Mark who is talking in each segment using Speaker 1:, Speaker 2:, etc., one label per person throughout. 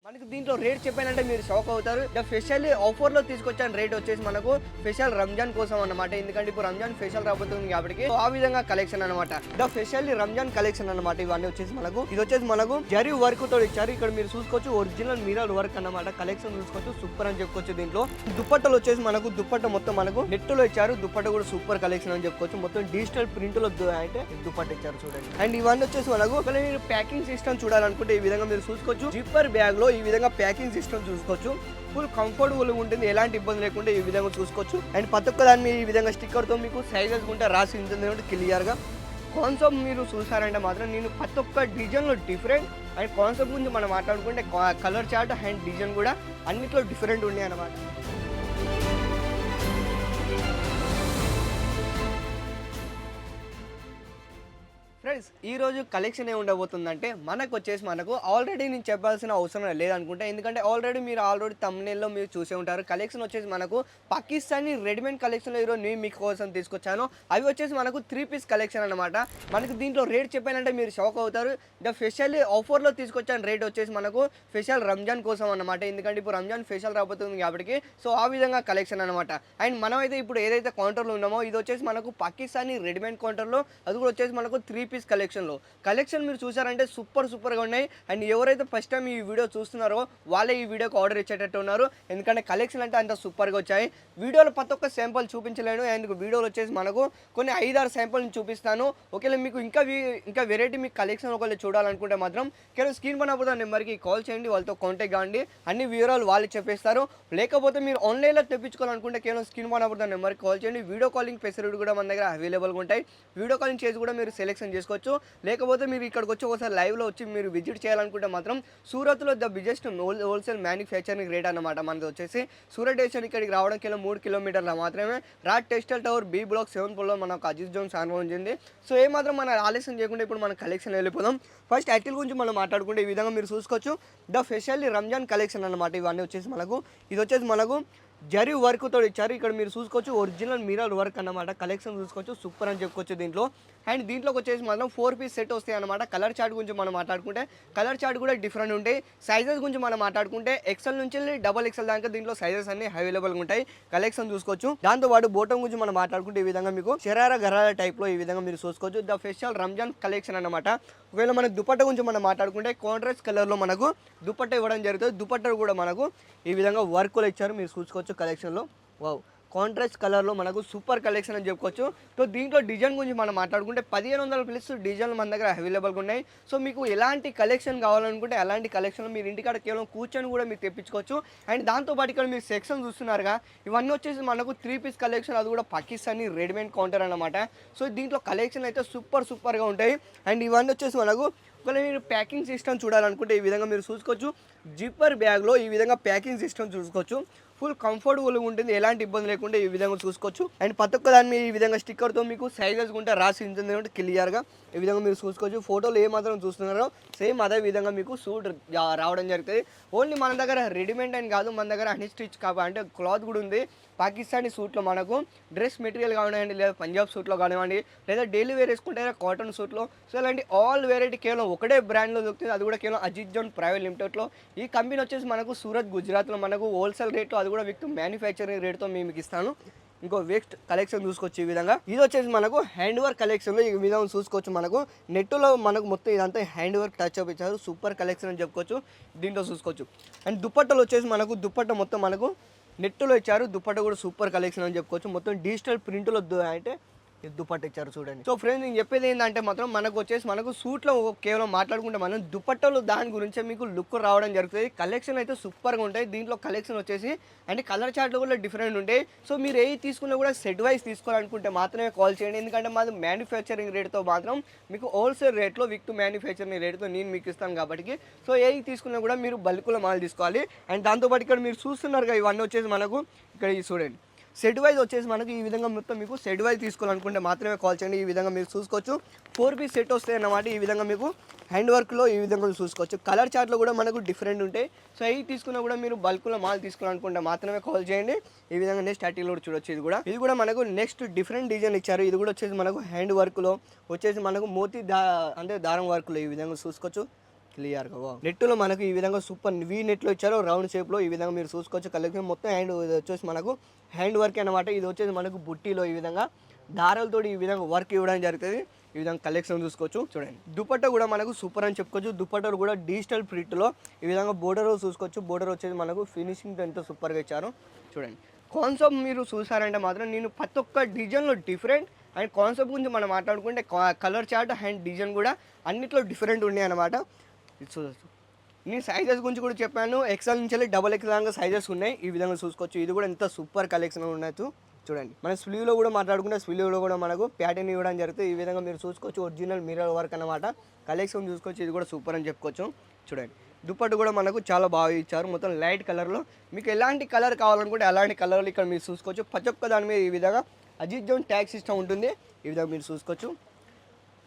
Speaker 1: మనకి దీంట్లో రేట్ చెప్పానంటే మీరు షాక్ అవుతారు. ద స్పెషల్ ఆఫర్ లో తీసుకొచ్చాను. రేట్ వచ్చేసి మనకు స్పెషల్ రంజాన్ కోసం అన్నమాట. ఎందుకంటే ఇప్పుడు రంజాన్ స్పెషల్ రాబోతుంది కాబట్టి ఆ విధంగా కలెక్షన్ అనమాట. ద స్పెషల్ రంజాన్ కలెక్షన్ అనమాట. ఇవన్నీ వచ్చేసి మనకు ఇది వచ్చేసి మనకు జరీ వర్క్ తో ఇచ్చారు. ఇక్కడ మీరు చూసుకోవచ్చు ఒరిజినల్ మిరర్ వర్క్ అన్నమాట. కలెక్షన్ చూసుకోవచ్చు సూపర్ అని చెప్పుకోవచ్చు. దీంట్లో దుప్పట్టలు వచ్చేసి మనకు దుప్పట్ట మొత్తం మనకు నెట్ లో ఇచ్చారు. దుప్పట్ట కూడా సూపర్ కలెక్షన్ అని చెప్పుకోవచ్చు. మొత్తం డిజిటల్ ప్రింట్ లో అంటే దుప్పట్ట ఇచ్చారు చూడండి. అండ్ ఇవన్నీ వచ్చేసి మనకు మీరు ప్యాకింగ్ సిస్టమ్ చూడాలనుకుంటే ఈ విధంగా మీరు చూసుకోవచ్చు. జిప్పర్ బ్యాగ్ లో ఈ విధంగా ప్యాకింగ్ సిస్టమ్ చూసుకోవచ్చు. ఫుల్ కంఫర్టబుల్ ఉంటుంది. ఎలాంటి ఇబ్బంది లేకుండా ఈ విధంగా చూసుకోవచ్చు. అండ్ ప్రతి ఒక్క దాన్ని ఈ విధంగా స్టిక్కర్ తో మీకు సైజెస్ ఉంటే రాసి ఉంటుంది క్లియర్ గా. కాన్సెప్ట్ మీరు చూసారంటే మాత్రం నేను ప్రతి ఒక్క డిజైన్ లో డిఫరెంట్ అండ్ కాన్సెప్ట్ గురించి మనం మాట్లాడుకుంటే కలర్ చార్ట్ అండ్ డిజైన్ కూడా అన్నిట్లో డిఫరెంట్ ఉన్నాయి అన్నమాట. ఫ్రెండ్స్ ఈ రోజు కలెక్షన్ ఏమి ఉండబోతుందంటే మనకు వచ్చేసి మనకు ఆల్రెడీ నేను చెప్పాల్సిన అవసరం లేదనుకుంటా. ఎందుకంటే ఆల్రెడీ తమ్నెయిల్లో మీరు చూసే ఉంటారు. కలెక్షన్ వచ్చేసి మనకు పాకిస్తానీ రెడీమేడ్ కలెక్షన్లో ఈరోజు నేను మీకోసం తీసుకొచ్చాను. అవి వచ్చేసి మనకు 3 పీస్ కలెక్షన్ అనమాట. మనకి దీంట్లో రేట్ చెప్పానంటే మీరు షాక్ అవుతారు. ద స్పెషల్ ఆఫర్లో తీసుకొచ్చాను. రేట్ వచ్చేసి మనకు స్పెషల్ రంజాన్ కోసం అన్నమాట. ఎందుకంటే ఇప్పుడు రంజాన్ స్పెషల్ రాబోతుంది కాబట్టి సో ఆ విధంగా కలెక్షన్ అనమాట. అండ్ మనమైతే ఇప్పుడు ఏదైతే కౌంటర్లో ఉన్నామో ఇది వచ్చేసి మనకు పాకిస్తానీ రెడీమేడ్ కౌంటర్లో, అది కూడా వచ్చేసి మనకు 3 పీస్ కలెక్షన్ మీరు చూసారంటే సూపర్గా ఉన్నాయి. అండ్ ఎవరైతే ఫస్ట్ టైం ఈ వీడియో చూస్తున్నారో వాళ్ళే ఈ వీడియోకి ఆర్డర్ ఇచ్చేటట్టు ఉన్నారు. ఎందుకంటే కలెక్షన్ అంటే అంత సూపర్గా వచ్చాయి. వీడియోలో ప్రతి ఒక్క శాంపుల్ చూపించలేను. అండ్ వీడియోలో వచ్చేసి మనకు కొన్ని 5-6 శాంపుల్ చూపిస్తాను. ఒకవేళ మీకు ఇంకా వెరైటీ మీకు కలెక్షన్ ఒకవేళ చూడాలనుకుంటే మాత్రం కేవలం స్క్రీన్ పైన పోతున్న నెంబర్కి కాల్ చేయండి. వాళ్ళతో కాంటాక్ట్ కావండి. అన్ని వివరాలు వాళ్ళు చెప్పేస్తారు. లేకపోతే మీరు ఆన్లైన్లో తెప్పించుకోవాలనుకుంటే కేవలం స్క్రీన్ పైన పోతున్న నెంబర్కి కాల్ చేయండి. వీడియో కాలింగ్ ఫెసిలిటీ కూడా మన దగ్గర అవైలబుల్గా ఉంటాయి. వీడియో కాలింగ్ చేసి కూడా మీరు సెలెక్షన్ చేసుకోవచ్చు. లేకపోతే మీరు ఇక్కడికి వచ్చి ఒకసారి లైవ్లో వచ్చి మీరు విజిట్ చేయాలనుకుంటే మాత్రం సూరత్లో the biggest wholesale manufacturing rate అనమాట. మనది వచ్చేసి సూరత్ స్టేషన్ ఇక్కడికి రావడం కేవలం 3 కిలోమీటర్ల మాత్రమే. Raj textile tower B block 7th ఫ్లోర్లో మనకు అజిత్ జోన్ సాన్వోంది. సో ఏమాత్రం మన ఆలస్యం చేయకుండా ఇప్పుడు మన కలెక్షన్ వెళ్ళిపోదాం. ఫస్ట్ అటిల్ గురించి మనం మాట్లాడుకుంటే ఈ విధంగా మీరు చూసుకోవచ్చు. ద స్పెషల్ రంజాన్ కలెక్షన్ అనమాట. ఇవన్నీ వచ్చేసి మనకు ఇది వచ్చేసి మనకు జరీ వర్క్ తో ఇచ్చారు. ఇక్కడ మీరు చూసుకోవచ్చు ఒరిజినల్ మిరర్ వర్క్ అన్నమాట. కలెక్షన్ చూసుకోవచ్చు సూపర్ అని చెప్పుకోవచ్చు దీంట్లో. అండ్ దీంట్లోకి వచ్చేసి మనం 4 పీస్ సెట్ వస్తాయి అనమాట. కలర్ చార్ట్ గురించి మనం మాట్లాడుకుంటే కలర్ చార్ట్ కూడా డిఫరెంట్ ఉంటాయి. సైజెస్ గురించి మనం మాట్లాడుకుంటే ఎక్సెల్ నుంచి XXL దాకా దీంట్లో సైజెస్ అన్ని అవైలబుల్గా ఉంటాయి. కలెక్షన్ చూసుకోవచ్చు. దాంతోపాటు బోటం గురించి మనం మాట్లాడుకుంటే ఈ విధంగా మీకు శరారా గరాల టైప్లో ఈ విధంగా మీరు చూసుకోవచ్చు. ద స్పెషల్ రంజాన్ కలెక్షన్ అనమాట. ఒకవేళ మనకు దుపట్ట గురించి మనం మాట్లాడుకుంటే కాంట్రాస్ట్ కలర్లో మనకు దుపట్ట ఇవ్వడం జరుగుతుంది. దుపట్ట కూడా మనకు ఈ విధంగా వర్క్లో ఇచ్చారు. మీరు చూసుకోవచ్చు కలెక్షన్లో. వావ్, కాంట్రాస్ట్ కలర్లో మనకు సూపర్ కలెక్షన్ అని చెప్పుకోవచ్చు. సో దీంట్లో డిజైన్ గురించి మనం మాట్లాడుకుంటే 1500+ డిజైన్లు మన దగ్గర అవైలబుల్గా ఉన్నాయి. సో మీకు ఎలాంటి కలెక్షన్ కావాలనుకుంటే అలాంటి కలెక్షన్ మీరు ఇంటికాడ కేవలం కూర్చొని కూడా మీరు తెప్పించుకోవచ్చు. అండ్ దాంతోపాటు ఇక్కడ మీరు సెక్షన్ చూస్తున్నారుగా, ఇవన్నీ వచ్చేసి మనకు 3 పీస్ కలెక్షన్. అది కూడా పాకిస్తానీ రెడీమేడ్ కౌంటర్ అనమాట. సో దీంట్లో కలెక్షన్ అయితే సూపర్గా ఉంటాయి. అండ్ ఇవన్నీ వచ్చేసి మనకు ఒకవేళ మీరు ప్యాకింగ్ సిస్టమ్ చూడాలనుకుంటే ఈ విధంగా మీరు చూసుకోవచ్చు. జిప్పర్ బ్యాగ్లో ఈ విధంగా ప్యాకింగ్ సిస్టమ్ చూసుకోవచ్చు. ఫుల్ కంఫర్టబుల్గా ఉంటుంది. ఎలాంటి ఇబ్బంది లేకుండా ఈ విధంగా చూసుకోవచ్చు. అండ్ ప్రతి ఒక్క దాన్ని ఈ విధంగా స్టిక్కర్తో మీకు సైజెస్ ఉంటే రాసి ఉంటుంది క్లియర్గా ఈ విధంగా మీరు చూసుకోవచ్చు. ఫోటోలు ఏమాత్రం చూస్తున్నారో సేమ్ అదే విధంగా మీకు సూట్ రావడం జరుగుతుంది. ఓన్లీ మన దగ్గర రెడీమేడ్ అని కాదు, మన దగ్గర అన్స్టిచ్ అంటే క్లాత్ కూడా ఉంది. పాకిస్తానీ సూట్లో మనకు డ్రెస్ మెటీరియల్ కానివ్వండి, లేదా పంజాబ్ సూట్లో కానివ్వండి, లేదా డైలీ వేర్ వేసుకుంటే కాటన్ సూట్లో. సో ఇలాంటి ఆల్ వెరైటీ కేవలం ఒకటే బ్రాండ్లో దొరుకుతుంది. అది కూడా కేవలం అజిత్ జోన్ ప్రైవేట్ లిమిటెడ్లో. ఈ కంపెనీ వచ్చేసి మనకు సూరత్ గుజరాత్లో మనకు హోల్సేల్ రేటు, అది కూడా విత్ మ్యానుఫ్యాక్చరింగ్ రేట్తో మీకు ఇస్తాను. ఇంకో వేస్ట్ కలెక్షన్ చూసుకోవచ్చు. ఈ విధంగా ఇది వచ్చేసి మనకు హ్యాండ్ వర్క్ కలెక్షన్లో ఈ విధంగా చూసుకోవచ్చు. మనకు నెట్లో మనకు మొత్తం ఇదంతా హ్యాండ్ వర్క్ టచ్ అప్ ఇచ్చారు. సూపర్ కలెక్షన్ అని చెప్పుకోవచ్చు. దీంట్లో చూసుకోవచ్చు. అండ్ దుప్పట్టలు వచ్చేసి మనకు దుప్పట్ట మొత్తం మనకు నెట్లో ఇచ్చారు. దుప్పట్ట కూడా సూపర్ కలెక్షన్ అని చెప్పుకోవచ్చు. మొత్తం డిజిటల్ ప్రింట్లో అంటే దుప్పట్ట ఇచ్చారు చూడండి. సో ఫ్రెండ్స్ నేను చెప్పేది ఏంటంటే మాత్రం మనకు వచ్చేసి మనకు సూట్లో కేవలం మాట్లాడుకుంటే మనం దుప్పట్టలు దాని గురించి మీకు లుక్ రావడం జరుగుతుంది. కలెక్షన్ అయితే సూపర్గా ఉంటాయి. దీంట్లో కలెక్షన్ వచ్చేసి అంటే కలర్ చార్ట్లు కూడా డిఫరెంట్ ఉంటాయి. సో మీరు ఏవి తీసుకున్నా కూడా సెట్ వైజ్ తీసుకోవాలనుకుంటే మాత్రమే కాల్ చేయండి. ఎందుకంటే మాది మ్యానుఫ్యాక్చరింగ్ రేట్తో మాత్రం మీకు హోల్సేల్ రేట్లో విత్ మ్యానుఫ్యాక్చరింగ్ రేట్తో నేను మీకు ఇస్తాను కాబట్టి సో ఏవి తీసుకున్నా కూడా మీరు బల్క్లో మాల్ తీసుకోవాలి. అండ్ దాంతోపాటు ఇక్కడ మీరు చూస్తున్నారుగా ఇవన్నీ వచ్చేసి మనకు ఇక్కడ చూడండి సెట్ వైజ్ వచ్చేసి మనకు ఈ విధంగా మొత్తం మీకు సెట్ వైజ్ తీసుకోవాలనుకుంటే మాత్రమే కాల్ చేయండి. ఈ విధంగా మీరు చూసుకోవచ్చు. 4 పీస్ సెట్ వస్తాయి అన్నమాట. ఈ విధంగా మీకు హ్యాండ్ వర్క్లో ఈ విధంగా చూసుకోవచ్చు. కలర్ చార్ట్లో కూడా మనకు డిఫరెంట్ ఉంటాయి. సో అవి తీసుకున్నా కూడా మీరు బల్క్లో మాల్ తీసుకోవాలనుకుంటే మాత్రమే కాల్ చేయండి. ఈ విధంగా నెక్స్ట్ ఆర్టికల్ కూడా చూడొచ్చు. ఇది కూడా మనకు నెక్స్ట్ డిఫరెంట్ డిజైన్ ఇచ్చారు. ఇది కూడా వచ్చేసి మనకు హ్యాండ్ వర్క్లో వచ్చేసి మనకు మోతీ అంటే దారం వర్క్లో ఈ విధంగా చూసుకోవచ్చు. క్లియర్గా నెట్లో మనకు ఈ విధంగా సూపర్ వీ నెట్లో ఇచ్చారు రౌండ్ షేప్లో. ఈ విధంగా మీరు చూసుకోవచ్చు కలెక్షన్ మొత్తం హ్యాండ్ వచ్చేసి మనకు హ్యాండ్ వర్క్ అనమాట. ఇది వచ్చేసి మనకు బుట్టీలో ఈ విధంగా దారాలతో ఈ విధంగా వర్క్ ఇవ్వడం జరుగుతుంది. ఈ విధంగా కలెక్షన్ చూసుకోవచ్చు. చూడండి దుపట్టా కూడా మనకు సూపర్ అని చెప్పుకోవచ్చు. దుపట్టాలు కూడా డిజిటల్ ప్రింట్లో ఈ విధంగా బోర్డర్ చూసుకోవచ్చు. బోర్డర్ వచ్చేసి మనకు ఫినిషింగ్ ఎంతో సూపర్గా ఇచ్చారు. చూడండి కాన్సెప్ట్ మీరు చూసారంటే మాత్రం నేను ప్రతి ఒక్క డిజైన్లో డిఫరెంట్ అండ్ కాన్సెప్ట్ గురించి మనం మాట్లాడుకుంటే కలర్ చార్ట్ అండ్ డిజైన్ కూడా అన్నిట్లో డిఫరెంట్ ఉన్నాయి అనమాట. ఇది చూడొచ్చు. నేను సైజెస్ గురించి కూడా చెప్పాను. ఎక్సెల్ నుంచి డబల్ ఎక్సెల్ దాకా సైజెస్ ఉన్నాయి. ఈ విధంగా చూసుకోవచ్చు. ఇది కూడా ఎంత సూపర్ కలెక్షన్ ఉండొచ్చు. చూడండి మన స్లీవ్లో కూడా మాట్లాడుకుంటే స్లీవ్లో కూడా మనకు ప్యాటర్న్ ఇవ్వడం జరుగుతుంది. ఈ విధంగా మీరు చూసుకోవచ్చు. ఒరిజినల్ మిర్రర్ వర్క్ అనమాట. కలెక్షన్ చూసుకోవచ్చు. ఇది కూడా సూపర్ అని చెప్పుకోవచ్చు. చూడండి దుప్పట్టు కూడా మనకు చాలా బాగా ఇచ్చారు. మొత్తం లైట్ కలర్లో. మీకు ఎలాంటి కలర్ కావాలనుకుంటే అలాంటి కలర్లు ఇక్కడ మీరు చూసుకోవచ్చు. ప్రతి ఒక్క దాని మీద ఈ విధంగా అజిత్ జోన్ ట్యాగ్ సిస్టమ్ ఉంటుంది. ఈ విధంగా మీరు చూసుకోవచ్చు.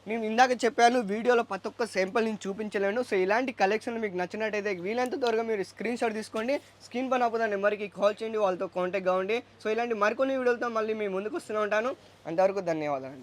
Speaker 1: నేను ఇందాక చెప్పాను వీడియోలో ప్రతి ఒక్క శాంపుల్ నేను చూపించలేను. సో ఇలాంటి కలెక్షన్ మీకు నచ్చినట్టయితే వీలైనంత త్వరగా మీరు స్క్రీన్ షాట్ తీసుకోండి. స్క్రీన్ పైన పోతున్న నెంబర్కి కాల్ చేయండి. వాళ్ళతో కాంటాక్ట్ కావండి. సో ఇలాంటి మరికొన్ని వీడియోలతో మళ్ళీ మీ ముందుకు వస్తూనే ఉంటాను. అంతవరకు ధన్యవాదాలు.